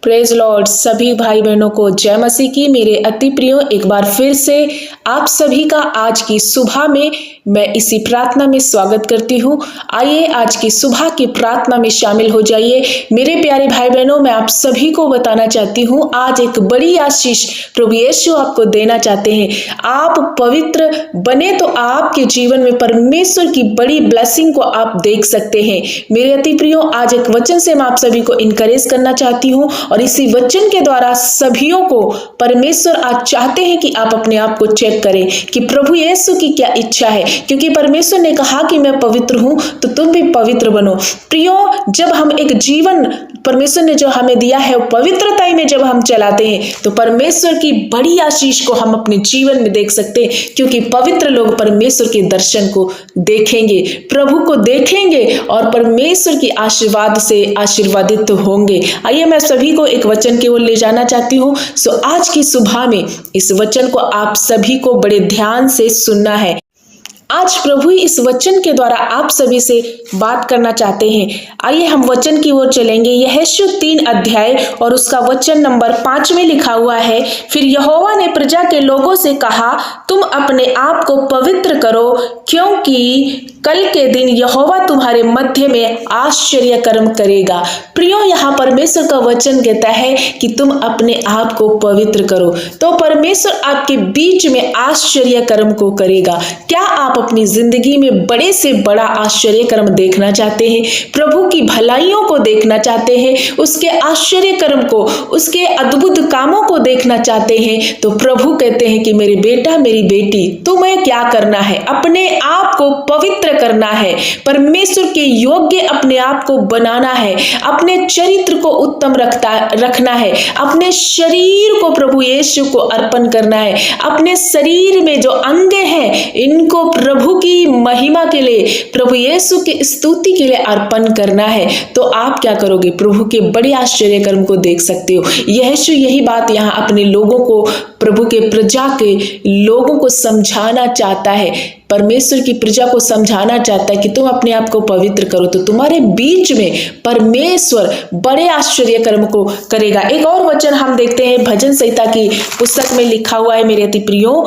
Praise Lord. सभी भाई बहनों को जय मसीह की। मेरे अति प्रियो, एक बार फिर से आप सभी का आज की सुबह में मैं इसी प्रार्थना में स्वागत करती हूँ। आइए आज की सुबह की प्रार्थना में शामिल हो जाइए। मेरे प्यारे भाई बहनों, मैं आप सभी को बताना चाहती हूँ, आज एक बड़ी आशीष प्रभु यीशु आपको देना चाहते हैं। आप पवित्र बने तो आपके जीवन में परमेश्वर की बड़ी ब्लेसिंग को आप देख सकते हैं। मेरे अति प्रियो, आज एक वचन से मैं आप सभी को इनकरेज करना चाहती हूँ और इसी वचन के द्वारा सभियों को परमेश्वर आज चाहते हैं कि आप अपने आप को चेक करें कि प्रभु यीशु की क्या इच्छा है, क्योंकि परमेश्वर ने कहा कि मैं पवित्र हूं तो तुम भी पवित्र बनो। प्रियो, जब हम एक जीवन परमेश्वर ने जो हमें दिया है पवित्रता में जब हम चलाते हैं तो परमेश्वर की बड़ी आशीष को हम अपने जीवन में देख सकते हैं, क्योंकि पवित्र लोग परमेश्वर के दर्शन को देखेंगे, प्रभु को देखेंगे और परमेश्वर की आशीर्वाद से आशीर्वादित होंगे। आइए मैं सभी को एक वचन की ओर ले जाना चाहती हूँ। सो आज की सुबह में इस वचन को आप सभी को बड़े ध्यान से सुनना है। आज प्रभु इस वचन के द्वारा आप सभी से बात करना चाहते हैं। आइए हम वचन की ओर चलेंगे। यहोशू 3 अध्याय और उसका वचन नंबर 5 में लिखा हुआ है, फिर यहोवा ने प्रजा के लोगों से कहा, तुम अपने आप को पवित्र करो, क्योंकि कल के दिन यहोवा तुम्हारे मध्य में आश्चर्य कर्म करेगा। प्रियो, यहाँ परमेश्वर का वचन कहता है कि तुम अपने आप को पवित्र करो, तो परमेश्वर आपके बीच में आश्चर्य कर्म को करेगा। क्या आप अपनी जिंदगी में बड़े से बड़ा आश्चर्य कर्म देखना चाहते हैं? प्रभु की भलाइयों को देखना चाहते हैं, उसके आश्चर्य कर्म को, उसके अद्भुत कामों को देखना चाहते हैं? तो प्रभु कहते हैं कि मेरे बेटा, मेरी बेटी, तुम्हें क्या करना है? अपने आप को पवित्र करना है, परमेश्वर के योग्य अपने आप को बनाना है, अपने चरित्र को उत्तम रखना है, अपने शरीर को प्रभु यीशु को अर्पण करना है, अपने शरीर में जो अंग हैं इनको प्रभु की महिमा के लिए, प्रभु यीशु की स्तुति के लिए अर्पण करना है। तो आप क्या करोगे? प्रभु के बड़े आश्चर्य कर्म को देख सकते हो। यहोशू यही बात यहाँ अपने लोगों को, प्रभु के प्रजा के लोगों को समझाना चाहता है, परमेश्वर की प्रजा को समझाना चाहता है कि तुम अपने आप को पवित्र करो तो तुम्हारे बीच में परमेश्वर बड़े आश्चर्य कर्म को करेगा। एक और वचन हम देखते हैं, भजन संहिता की पुस्तक में लिखा हुआ है। मेरे अति प्रियो,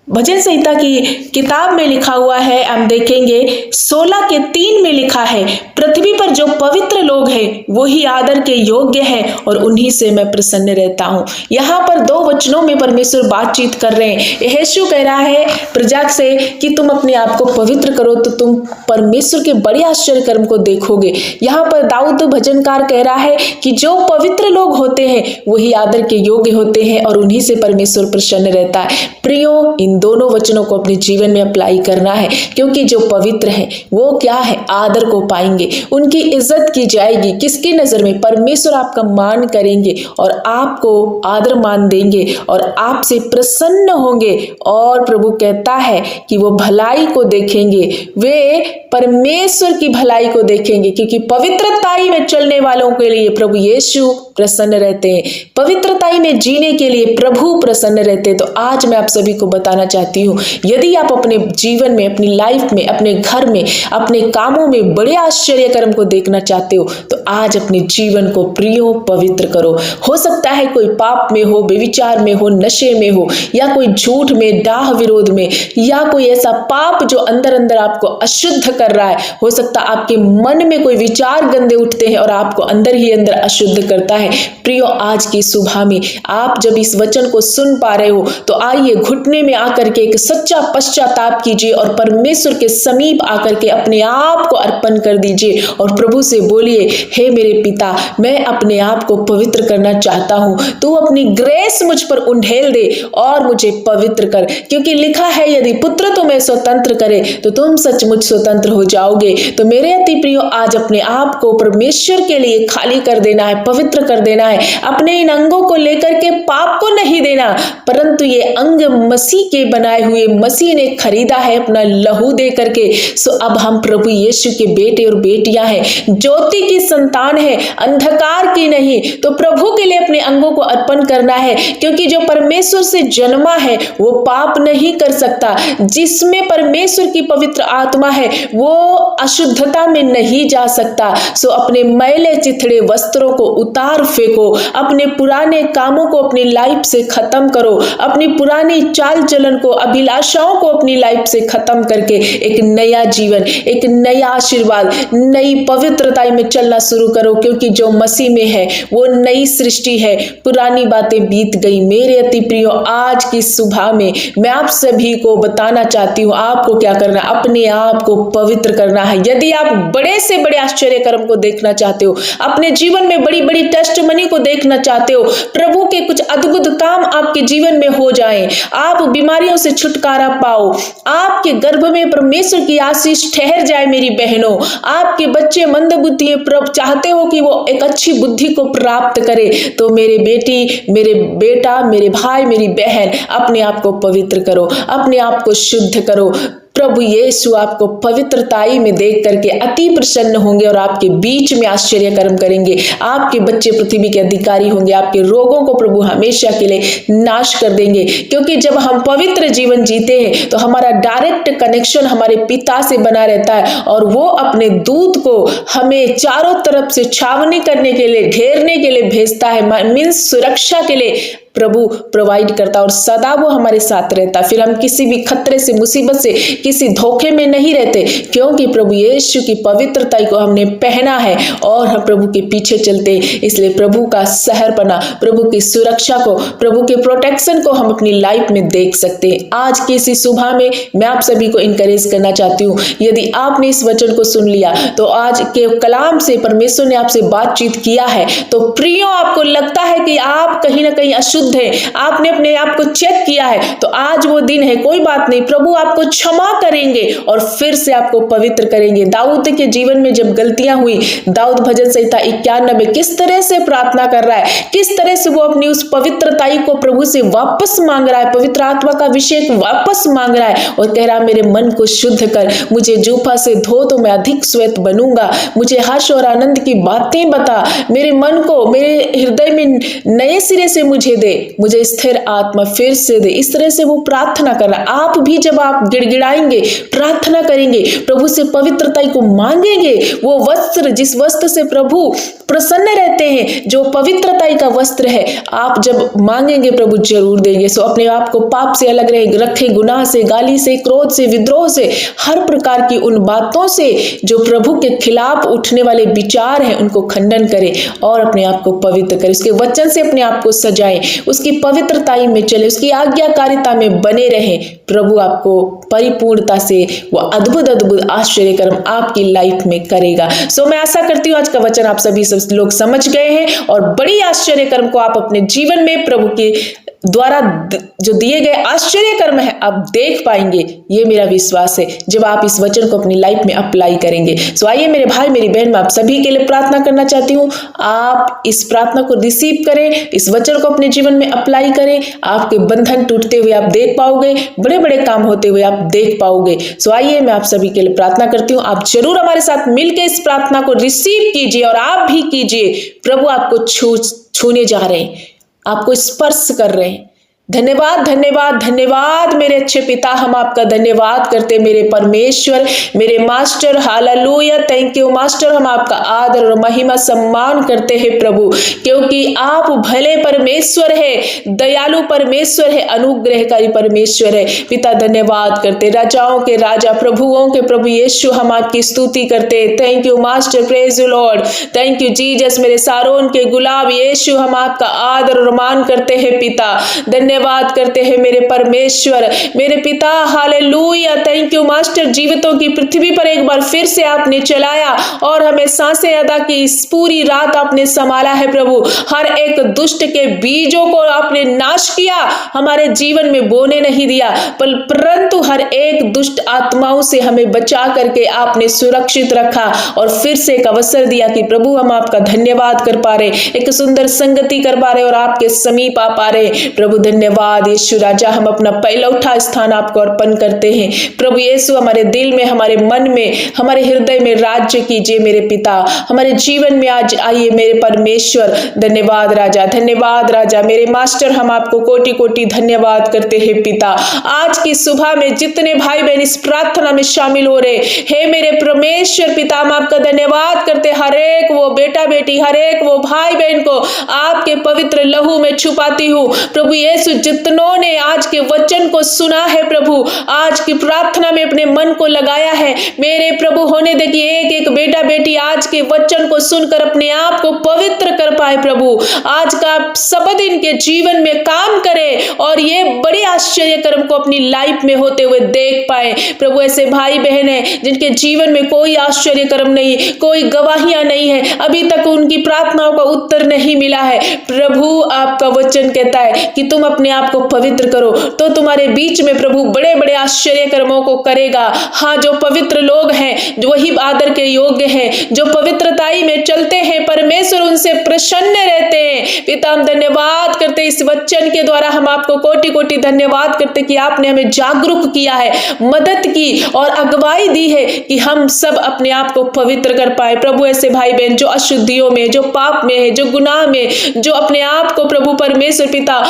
भजन संहिता की किताब में लिखा हुआ है, हम देखेंगे 16:3 में लिखा है, पृथ्वी पर जो पवित्र लोग हैं वही आदर के योग्य हैं और उन्हीं से मैं प्रसन्न रहता हूं। यहाँ पर 2 वचनों में परमेश्वर बातचीत कर रहे हैं। यहोशू कह रहा है प्रजा से कि तुम अपने आप को पवित्र करो तो तुम परमेश्वर के बड़े आश्चर्य कर्म को देखोगे। यहाँ पर दाऊद भजनकार कह रहा है कि जो पवित्र लोग होते हैं वही आदर के योग्य होते हैं और उन्हीं से परमेश्वर प्रसन्न रहता है। प्रियो, इन दोनों वचनों को अपने जीवन में अप्लाई करना है, क्योंकि जो पवित्र है वो क्या है? आदर को पाएंगे, उनकी इज्जत की जाएगी। किसकी नजर में? परमेश्वर आपका मान करेंगे और आपको आदर मान देंगे और आपसे प्रसन्न होंगे। और प्रभु कहता है कि वो भलाई को देखेंगे, वे परमेश्वर की भलाई को देखेंगे, क्योंकि पवित्रताई में चलने वालों के लिए प्रभु यीशु प्रसन्न रहते हैं, पवित्रताई में जीने के लिए प्रभु प्रसन्न रहते हैं। तो आज मैं आप सभी को बताना चाहती हूँ, यदि आप अपने जीवन में, अपनी लाइफ में, अपने घर में, अपने कामों में बड़े आश्चर्य कर्म को देखना चाहते हो तो आज अपने जीवन को प्रियो पवित्र करो। हो सकता है कोई पाप में हो, व्यभिचार में हो, नशे में हो, या कोई झूठ में, डाह विरोध में, या कोई ऐसा पाप जो अंदर अंदर आपको अशुद्ध कर रहा है। हो सकता है आपके मन में कोई विचार गंदे उठते हैं और आपको अंदर ही अंदर अशुद्ध करता है। प्रियो, आज की सुबह में आप जब इस वचन को सुन पा रहे हो तो आइए घुटने में आकर के एक सच्चा पश्चाताप कीजिए और परमेश्वर के समीप आकर के अपने आप को अर्पण कर दीजिए और प्रभु से बोलिए, हे मेरे पिता, मैं अपने आप को पवित्र करना चाहता हूं, तू अपनी ग्रेस मुझ पर उंडेल दे और मुझे पवित्र कर, क्योंकि लिखा है यदि पुत्र तुम्हें स्वतंत्र करे तो तुम सचमुच स्वतंत्र हो जाओगे। तो मेरे अति प्रियो, आज अपने आप को परमेश्वर के लिए खाली कर देना है, पवित्र कर देना है। अपने इन अंगों को लेकर के पाप को नहीं देना, परंतु ये अंग मसीह के लिए बनाए हुए मसीह ने खरीदा है अपना लहू दे करके। सो अब हम प्रभु यीशु के बेटे और बेटियां हैं, ज्योति की संतान है, अंधकार की नहीं। तो प्रभु के लिए अपने अंगों को अर्पण करना है, क्योंकि जो परमेश्वर से जन्मा है वो पाप नहीं कर सकता। जिसमें परमेश्वर की पवित्र आत्मा है वो अशुद्धता में नहीं जा सकता। सो अपने मैले चिथड़े वस्त्रों को उतार फेंको, अपने पुराने कामों को अपनी लाइफ से खत्म करो, अपनी पुरानी चाल चलन को, अभिलाषाओं को अपनी लाइफ से खत्म करके एक नया जीवन, एक नया आशीर्वाद, नई पवित्रता में चलना शुरू करो। क्योंकि जो मसीह में है वो नई सृष्टि है, पुरानी बातें बीत गई। मेरे अति प्रियो, आज की सुबह में मैं आप सभी को बताना चाहती हूँ आपको क्या करना है, अपने आप को पवित्र करना है। यदि आप बड़े से बड़े आश्चर्य कर्म को देखना चाहते हो, अपने जीवन में बड़ी बड़ी टेस्टमनी को देखना चाहते हो, प्रभु के कुछ अद्भुत काम आपके जीवन में हो जाएं, आप बीमारियों से छुटकारा पाओ, आपके गर्भ में परमेश्वर की आशीष ठहर जाए मेरी बहनों, आपके बच्चे मंदबुद्धि चाहते हो कि वो एक अच्छी बुद्धि को प्राप्त करे, तो मेरे बेटी, मेरे बेटा, मेरे भाई, मेरी बहन, अपने आप को पवित्र करो, अपने आप को शुद्ध करो। प्रभु यीशु आपको पवित्रताई में देख करके अति प्रसन्न होंगे और आपके बीच में आश्चर्य कर्म करेंगे। आपके बच्चे पृथ्वी के अधिकारी होंगे, आपके रोगों को प्रभु हमेशा के लिए नाश कर देंगे। क्योंकि जब हम पवित्र जीवन जीते हैं तो हमारा डायरेक्ट कनेक्शन हमारे पिता से बना रहता है, और वो अपने दूत को हमें चारों तरफ से छावनी करने के लिए, घेरने के लिए भेजता है, मीन्स सुरक्षा के लिए प्रभु प्रोवाइड करता, और सदा वो हमारे साथ रहता। फिर हम किसी भी खतरे से, मुसीबत से, किसी धोखे में नहीं रहते, क्योंकि प्रभु यीशु की पवित्रता को हमने पहना है और हम प्रभु के पीछे चलते हैं। इसलिए प्रभु का सहरपना, प्रभु की सुरक्षा को, प्रभु के प्रोटेक्शन को हम अपनी लाइफ में देख सकते हैं। आज की इसी सुबह में मैं आप सभी को इनकरेज करना चाहती हूँ, यदि आपने इस वचन को सुन लिया तो आज के कलाम से परमेश्वर ने आपसे बातचीत किया है, तो प्रियो आपको लगता है कि आप कहीं ना कहीं अशुद्ध है, आपने अपने आप को चेक किया है, तो आज वो दिन है। कोई बात नहीं, प्रभु आपको क्षमा करेंगे और फिर से आपको पवित्र करेंगे। दाऊद के जीवन में जब गलतियां हुई, दाऊद भजन संहिता 91 किस तरह से प्रार्थना कर रहा है, किस तरह से वो अपनी उस पवित्रताई को प्रभु से वापस मांग रहा है, पवित्र आत्मा का अभिषेक वापस मांग रहा है और कह रहा है मेरे मन को शुद्ध कर, मुझे जूफा से धो तो मैं अधिक श्वेत बनूंगा, मुझे हर्ष और आनंद की बातें बता, मेरे मन को, मेरे हृदय में नए सिरे से मुझे दे, मुझे स्थिर आत्मा फिर से दे। इस तरह से वो प्रार्थना कर रहा है। आप भी जब आप गिड़गिड़ाएंगे, प्रार्थना करेंगे, प्रभु से पवित्रता को मांगेंगे, वो वस्त्र, जिस वस्त्र से प्रभु प्रसन्न रहते हैं, जो पवित्रता का वस्त्र है, आप जब मांगेंगे प्रभु जरूर देंगे। सो अपने आप को पाप से अलग रखें, गुनाह से, गाली से, क्रोध से, विद्रोह से, हर प्रकार की उन बातों से जो प्रभु के खिलाफ उठने वाले विचार हैं उनको खंडन करें और अपने आप को पवित्र करें। उसके वचन से अपने आप को सजाएं, उसकी पवित्रताई में चले, उसकी आज्ञाकारिता में बने रहें। प्रभु आपको परिपूर्णता से वो अद्भुत अद्भुत आश्चर्य कर्म आपकी लाइफ में करेगा। सो मैं आशा करती हूँ आज का वचन आप सभी लोग समझ गए हैं और बड़ी आश्चर्य कर्म को आप अपने जीवन में प्रभु के द्वारा जो दिए गए आश्चर्य कर्म है आप देख पाएंगे। ये मेरा विश्वास है जब आप इस वचन को अपनी लाइफ में अप्लाई करेंगे। सो आइए मेरे भाई, मेरी बहन, मैं आप सभी के लिए प्रार्थना करना चाहती हूँ। आप इस प्रार्थना को रिसीव करें, इस वचन को अपने जीवन में अप्लाई करें। आपके बंधन टूटते हुए आप देख पाओगे, बड़े बड़े काम होते हुए आप देख पाओगे। सो आइए मैं आप सभी के लिए प्रार्थना करती हूँ। आप जरूर हमारे साथ मिलकर इस प्रार्थना को रिसीव कीजिए और आप भी कीजिए। प्रभु आपको छूने जा रहे हैं, आपको स्पर्श कर रहे हैं। धन्यवाद, धन्यवाद, धन्यवाद मेरे अच्छे पिता, हम आपका धन्यवाद करते मेरे परमेश्वर, मेरे master. Hallelujah, thank you master. हम आपका आदर और महिमा सम्मान करते हैं प्रभु, क्योंकि आप भले परमेश्वर है, दयालु परमेश्वर है, अनुग्रहकारी परमेश्वर है। पिता धन्यवाद करते, राजाओं के राजा, प्रभुओं के प्रभु यीशु, हम आपकी स्तुति करते। Thank you master, praise you Lord, thank you Jesus. मेरे सारोन के गुलाब यीशु, हम आपका आदर और मान करते हैं पिता। धन्यवाद करते हैं मेरे परमेश्वर, मेरे पिता। Hallelujah, thank you master. जीवितों की पृथ्वी पर एक बार फिर से आपने चलाया और हमें सांसें अदा की। इस पूरी रात आपने संभाला है प्रभु। हर एक दुष्ट के बीजों को आपने नाश किया, हमारे जीवन में बोने नहीं दिया, परंतु हर एक दुष्ट आत्माओं से हमें बचा करके आपने सुरक्षित रखा और फिर से एक अवसर दिया कि प्रभु हम आपका धन्यवाद कर पा रहे, एक सुंदर संगति कर पा रहे और आपके समीप आ पा रहे। प्रभु धन्यवाद धन्यवाद यीशु राजा, हम अपना पहला उठा स्थान आपको अर्पण करते हैं। प्रभु यीशु, हमारे दिल में, हमारे मन में, हमारे हृदय में राज्य कीजिए मेरे पिता। हमारे जीवन में आज आइए मेरे परमेश्वर। धन्यवाद राजा, धन्यवाद राजा, मेरे मास्टर, हम आपको कोटि कोटि धन्यवाद करते हैं पिता। आज की सुबह में जितने भाई बहन इस प्रार्थना में शामिल हो रहे, हे मेरे परमेश्वर पिता, हम आपका धन्यवाद करते। हर एक वो बेटा बेटी, हर एक वो भाई बहन को आपके पवित्र लहू में छुपाती हूँ। प्रभु यीशु, जितनों ने आज के वचन को सुना है प्रभु, आज की प्रार्थना में अपने मन को लगाया है, मेरे प्रभु होने दे कि एक एक बेटा बेटी आज के वचन को सुनकर अपने आप को पवित्र कर पाए प्रभु। आज का शब्द इनके जीवन में काम करे और ये बड़े आश्चर्य कर्म को अपनी लाइफ में होते हुए देख पाए प्रभु। ऐसे भाई बहन हैं जिनके जीवन में कोई आश्चर्य कर्म नहीं, कोई गवाहियां नहीं है, अभी तक उनकी प्रार्थनाओं का उत्तर नहीं मिला है। प्रभु, आपका वचन कहता है कि तुम अपने आप को पवित्र करो तो तुम्हारे बीच में प्रभु बड़े बड़े आश्चर्य कर्मों को करेगा। हाँ, जो पवित्र लोग हैं वही आदर के योग्य हैं, जो पवित्रताई में चलते हैं परमेश्वर उनसे प्रसन्न रहते हैं। पिता, हम धन्यवाद करते इस वचन के द्वारा, हम आपको कोटि कोटि धन्यवाद करते कि आपने हमें जागरूक किया है, मदद की और अगुवाई दी है कि हम सब अपने आप को पवित्र कर पाए प्रभु। ऐसे भाई बहन जो अशुद्धियों में, जो पाप में है, जो गुनाह में, जो अपने आप को प्रभु परमेश्वर पिता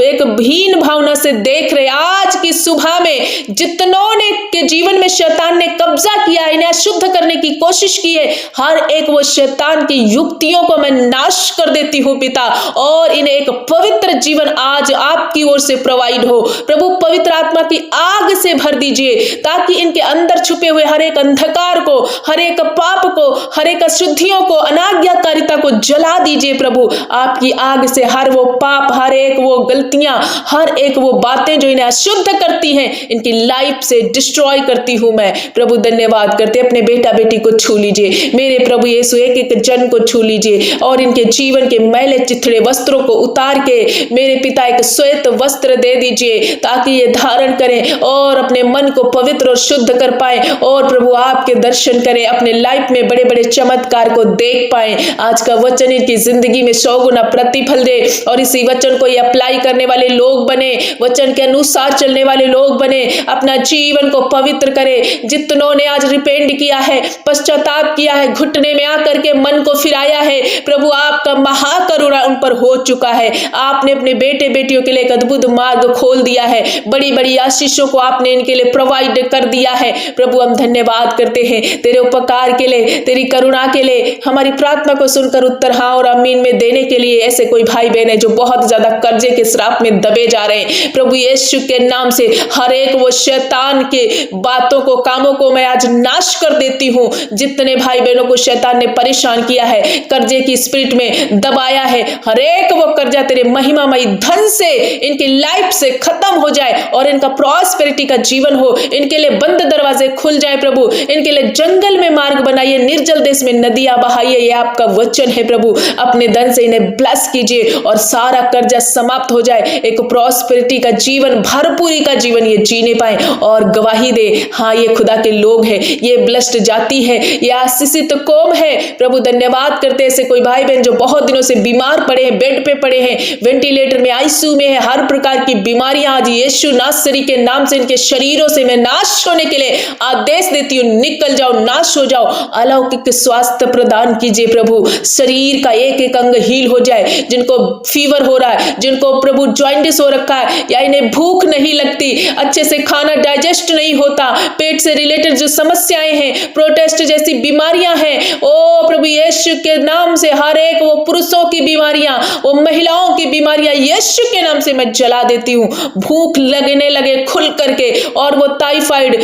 एक हीन भावना से देख रहे, आज की सुबह में जितनों ने के जीवन में शैतान ने कब्जा किया है, इन्हें शुद्ध करने की कोशिश की है, हर एक वो शैतान की युक्तियों को मैं नाश कर देती हूँ पिता, और इन्हें एक पवित्र जीवन आज आपकी ओर से प्रोवाइड हो प्रभु। पवित्र आत्मा की आग से भर दीजिए ताकि इनके अंदर छुपे हुए हर एक अंधकार को, हर एक पाप को, हर एक अशुद्धियों को, अनाज्ञाकारिता को जला दीजिए प्रभु। आपकी आग से हर वो पाप, हर एक वो गलतियां, हर एक वो बातें जो इन्हें अशुद्ध करती हैं, इनकी लाइफ से डिस्ट्रॉय करती हूं मैं प्रभु। धन्यवाद करते अपने बेटा बेटी को छू लीजिए मेरे प्रभु यीशु, एक एक जन को छू लीजिए और इनके जीवन के मैले चिथड़े वस्त्रों को उतार के मेरे पिता एक श्वेत वस्त्र दे दीजिए ताकि ये धारण करें और अपने मन को पवित्र और शुद्ध कर पाए और प्रभु आपके दर्शन करें, अपने लाइफ में बड़े बड़े चमत्कार को देख पाए। आज का वचन इनकी जिंदगी में 100 गुना प्रतिफल दे और इसी वचन को ये अप्लाई करने वाले लोग बने, वचन के अनुसार चलने वाले लोग बने, अपना जीवन को पवित्र करे। जितनों ने आज रिपेंट किया है, पश्चाताप किया है, घुटने में आकर के मन को फिराया है प्रभु, आपका महाकरुणा उन पर हो चुका है। आपने अपने बेटे बेटियों के लिए एक अद्भुत मार्ग खोल दिया है, बड़ी बड़ी आशीषों को आपने इनके लिए प्रोवाइड कर दिया है प्रभु। हम धन्यवाद करते हैं तेरे उपकार के लिए, तेरी करुणा के लिए, हमारी प्रार्थना को सुनकर उत्तर हाँ और आमीन में देने के लिए। ऐसे कोई भाई बहन है जो बहुत ज्यादा कर्जे के श्राप में दबे जा रहे हैं प्रभु यीशु के नाम से हर एक वो शैतान के बातों को, कामों को मैं आज नाश कर देती हूँ। जितने भाई बहनों को शैतान ने परेशान किया है, कर्जे की स्पिरिट में दबाया है, हर एक वो कर्जा तेरे महिमामयी धन से इनकी लाइफ से खत्म हो जाए और इनका प्रॉस्पेरिटी का जीवन हो, इनके लिए बंद दरवाजे खुल जाए प्रभु, इनके लिए जंगल में मार्ग बनाइए, निर्जल देश में नदियां बहाइए। ये आपका वचन है प्रभु। अपने धन से इन्हें ब्लेस कीजिए और सारा कर्जा समाप्त हो जाए, एक प्रॉस्पेरिटी का जीवन, भरपूरी का जीवन ये जीने पाए और गवाही दे हाँ ये खुदा के लोग हैं, ये ब्लेस्ड जाति है, ये आशीषित कौम है प्रभु। धन्यवाद करते ऐसे कोई भाई बहन जो बहुत दिनों से बीमार पड़े हैं, बेड पे पड़े हैं, वेंटिलेटर में, आईसीयू में है, हर प्रकार की बीमारियां आज यीशु नासरी के नाम से इनके शरीरों से मैं नाश होने के लिए आदेश देती हूँ। निकल जाओ, नाश हो जाओ, अलौकिक स्वास्थ्य प्रदान कीजिए प्रभु। शरीर का एक एक अंग हील हो जाए, जिनको फीवर हो रहा है, जिनको प्रभु जॉइंटिस हो रखा है या इन्हें भूख नहीं लगती, अच्छे से खाना डाइजेस्ट नहीं होता, पेट से रिलेटेड जो समस्याएं हैं, प्रोटेस्ट जैसी बीमारियां हैं, ओ प्रभु यीशु के नाम से हर एक वो पुरुषों की बीमारियां, वो महिलाओं की बीमारियां यीशु के नाम से मैं जला देती हूँ। भूख लगने लगे खुल करके और वो टाइफाइड,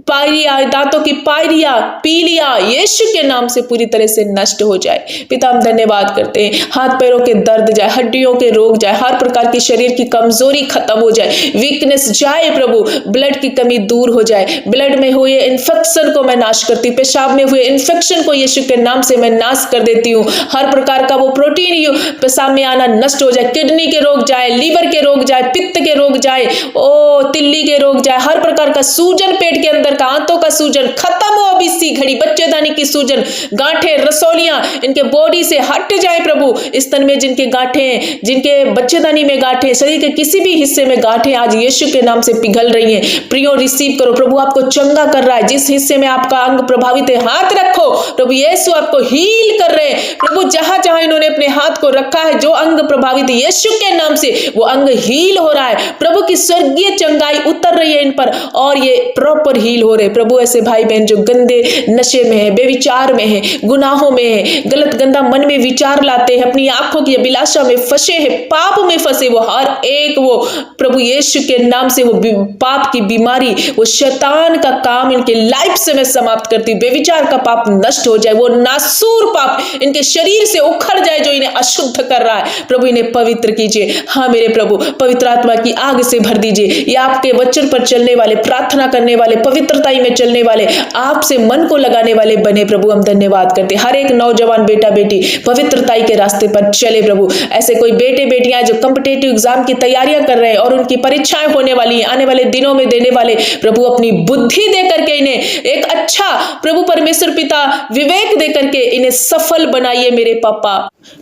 पायरिया, दांतों की पायरिया, पीलिया यीशु के नाम से पूरी तरह से नष्ट हो जाए। पिता हम धन्यवाद करते हैं, हाथ पैरों के दर्द जाए, हड्डियों के रोग जाए, हर प्रकार की शरीर की कमजोरी खत्म हो जाए, वीकनेस जाए प्रभु, ब्लड की कमी दूर हो जाए, ब्लड में हुए इन्फेक्शन को मैं नाश करती हूँ, पेशाब में हुए इन्फेक्शन को यीशु के नाम से मैं नाश कर देती हूँ। हर प्रकार का वो प्रोटीन पेशाब में आना नष्ट हो जाए, किडनी के रोग जाए, लीवर के रोग जाए, पित्त के रोग जाए, ओ तिल्ली के रोग जाए, हर प्रकार का सूजन पेट के अंदर का आंतों का सूजन खत्म हो अभी इसी घड़ी, बच्चेदानी की सूजन, गांठें, रसौलियां इनके बॉडी से हट जाए प्रभु। स्तन में जिनके गांठें, जिनके बच्चेदानी में गांठें, शरीर के किसी भी हिस्से में गांठें आज यीशु के नाम से पिघल रही हैं। प्रियो रिसीव करो, प्रभु आपको चंगा कर रहा है। जिस हिस्से में आपका अंग प्रभावित है हाथ रखो, प्रभु यीशु आपको हील कर रहे हैं। प्रभु जहां जहां इन्होंने अपने हाथ को रखा है, जो अंग प्रभावित है यीशु के नाम से वो अंग हील हो रहा है। प्रभु की स्वर्गीय चंगाई उतर रही है इन पर और ये प्रॉपर हील हो रहे। प्रभु ऐसे भाई बहन जो गंदे नशे में है, बेविचार में है, गुनाहों में है, गलत गंदा मन में विचार लाते हैं, अपनी आंखों की अभिलाषा में फंसे हैं, पाप में फंसे, वो हर एक वो प्रभु यीशु के नाम से वो पाप की बीमारी, वो शैतान का काम इनके लाइफ से मैं समाप्त करती हूँ। बेविचार का पाप नष्ट हो जाए, वो नासूर पाप इनके शरीर से उखड़ जाए जो इन्हें अशुद्ध कर रहा है। प्रभु इन्हें पवित्र कीजिए। हाँ मेरे प्रभु, पवित्र आत्मा की आग से भर दीजिए। ये आपके वचन पर चलने वाले, प्रार्थना करने वाले, पवित्रताई में चलने वाले, आपसे मन को लगाने वाले बने। प्रभु हम धन्यवाद करते। हर एक नौजवान बेटा बेटी पवित्रताई के रास्ते पर चले प्रभु। ऐसे कोई बेटे बेटियां जो कॉम्पिटिटिव एग्जाम की तैयारियां कर रहे हैं और उनकी परीक्षाएं होने वाली हैं, आने वाले दिनों में देने वाले, प्रभु अपनी बुद्धि दे करके इन्हें एक अच्छा प्रभु परमेश्वर पिता विवेक दे करके इन्हें सफल बनाइए मेरे पापा।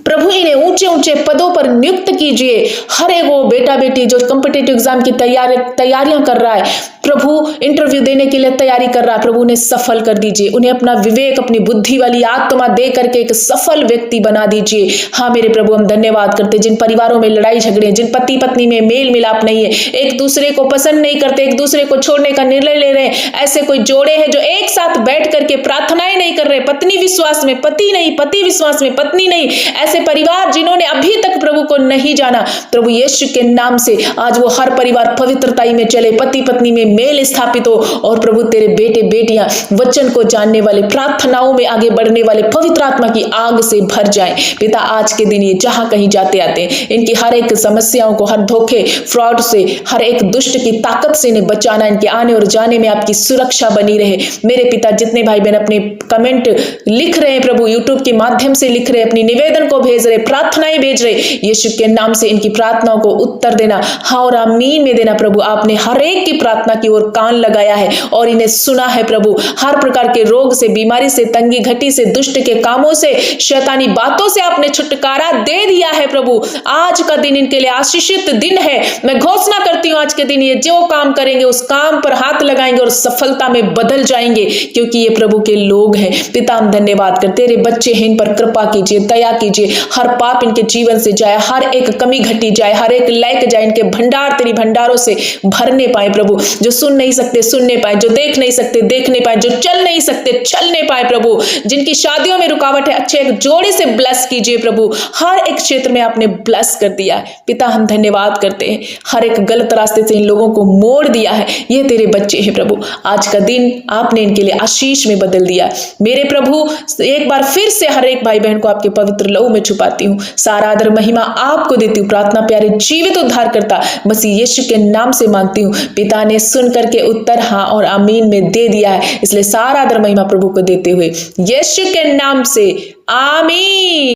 प्रभु इन्हें ऊंचे ऊंचे पदों पर नियुक्त कीजिए। हर एक वो बेटा बेटी जो कॉम्पिटिटिव एग्जाम की तैयारियां कर रहा है, प्रभु इंटरव्यू देने के लिए तैयारी कर रहा है, प्रभु उन्हें सफल कर दीजिए। उन्हें अपना विवेक, अपनी बुद्धि वाली आत्मा दे करके एक सफल व्यक्ति बना दीजिए। हाँ मेरे प्रभु हम धन्यवाद करते। जिन परिवारों में लड़ाई झगड़े, जिन पति पत्नी में मेल मिलाप नहीं है, एक दूसरे को पसंद नहीं करते, एक दूसरे को छोड़ने का निर्णय ले रहे हैं, ऐसे कोई जोड़े हैं जो एक साथ बैठ करके प्रार्थनाएं नहीं कर रहे, पत्नी विश्वास में पति नहीं, पति विश्वास में पत्नी नहीं, ऐसे परिवार जिन्होंने अभी तक प्रभु को नहीं जाना, प्रभु यीशु के नाम से आज वो हर परिवार पवित्रताई में चले, पति पत्नी में मेल स्थापित हो और प्रभु तेरे बेटे बेटियां वचन को जानने वाले, प्रार्थनाओं में आगे बढ़ने वाले, पवित्र आत्मा की आग से भर जाए। पिता आज के दिन ये जहां कहीं जाते आते हैं, इनकी हर एक समस्याओं को, हर धोखे फ्रॉड से, हर एक दुष्ट की ताकत से इन्हें बचाना, इनके आने और जाने में आपकी सुरक्षा बनी रहे। मेरे पिता जितने भाई बहन अपने कमेंट लिख रहे हैं प्रभु, यूट्यूब के माध्यम से लिख रहे, अपनी निवेदन को भेज रहे, प्रार्थनाएं भेज रहे, यीशु के नाम से इनकी प्रार्थनाओं को उत्तर देना, हाँ और आमीन में देना। प्रभु आपने हर एक की प्रार्थना की ओर कान लगाया है और इन्हें सुना है प्रभु। हर प्रकार के रोग से, बीमारी से, तंगी घटी से, दुष्ट के कामों से, शैतानी बातों से आपने छुटकारा दे दिया है प्रभु। आज का दिन इनके लिए आशीषित दिन है। मैं घोषणा करती हूँ आज के दिन ये जो काम करेंगे उस काम पर हाथ लगाएंगे और सफलता में बदल जाएंगे, क्योंकि ये प्रभु के लोग हैं। पिता हम धन्यवाद करते, तेरे बच्चे हैं, इन पर कृपा कीजिए, दया कीजिए, हर पाप इनके जीवन से जाए, हर एक कमी घटी जाए, हर एक लैक जाए, इनके भंडार तेरी भंडारों से भरने पाए प्रभु। जो सुन नहीं सकते सुनने पाए, जो देख नहीं सकते देखने पाए, जो चल नहीं सकते चलने पाए प्रभु। जिनकी शादियों में रुकावट है, अच्छे एक जोड़े से ब्लेस कीजिए प्रभु। हर एक क्षेत्र में आपने ब्लेस कर दिया है पिता, हम धन्यवाद करते हैं। हर एक गलत रास्ते से इन लोगों को मोड़ दिया है। ये तेरे बच्चे हैं प्रभु। आज का दिन आपने इनके लिए आशीष में बदल दिया मेरे प्रभु। एक बार फिर से हर एक भाई बहन को आपके पवित्र लहू में छुपाती हूँ। सारा आदर महिमा आपको देती हूँ। प्रार्थना प्यारे जीवित उद्धार करता मसीह यीशु के नाम से मांगती हूँ। पिता ने सुन करके उत्तर हाँ और आमीन में दे दिया है, इसलिए सारा आदर महिमा प्रभु को देते हुए यीशु के नाम से आमीन।